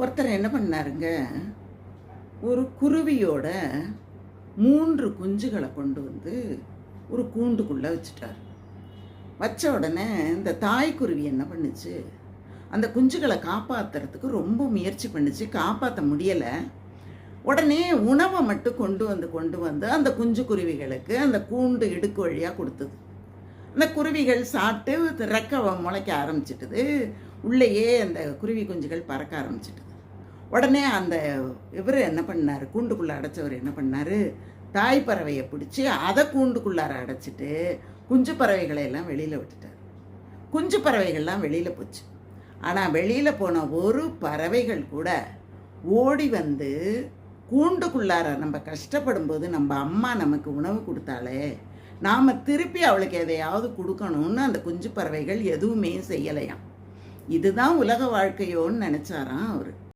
ஒருத்தர் என்ன பண்ணாருங்க, ஒரு குருவியோட 3 குஞ்சுகள கொண்டு வந்து ஒரு கூண்டுக்குள்ள வச்சுட்டாரு. வச்ச உடனே இந்த தாய்க்குருவி என்ன பண்ணுச்சு, அந்த குஞ்சுகள காப்பாத்துறதுக்கு ரொம்ப முயற்சி பண்ணுச்சு. காப்பாத்த முடியல. உடனே உணவ மட்டும் கொண்டு வந்து அந்த குஞ்சு குருவிகளுக்கு அந்த கூண்டு இடுக்கு வழியா குடுத்தது. அந்த குருவிகள் சாப்பிட்டு ரெக்க முளைக்க ஆரம்பிச்சிட்டுது. உள்ளேயே அந்த குருவி குஞ்சுகள் பறக்க ஆரம்பிச்சிட்டுது. உடனே அந்த இவரு என்ன பண்ணாரு, கூண்டுக்குள்ள அடைச்சவர் என்ன பண்ணாரு, தாய் பறவைய பிடிச்சு அதை கூண்டுக்குள்ளார அடைச்சிட்டு குஞ்சு பறவைகளை எல்லாம் வெளியில விட்டுட்டார். குஞ்சு பறவைகள்லாம் வெளியில போச்சு. ஆனால் வெளியில போன ஒரு பறவைகள் கூட ஓடி வந்து கூண்டுக்குள்ளார நம்ம கஷ்டப்படும் போது நம்ம அம்மா நமக்கு உணவு கொடுத்தாலே நாம் திருப்பி அவளுக்கு எதையாவது கொடுக்கணும்னு அந்த குஞ்சு பறவைகள் எதுவுமே செய்யலையாம். இதுதான் உலக வாழ்க்கையோன்னு நினச்சாராம் அவர்.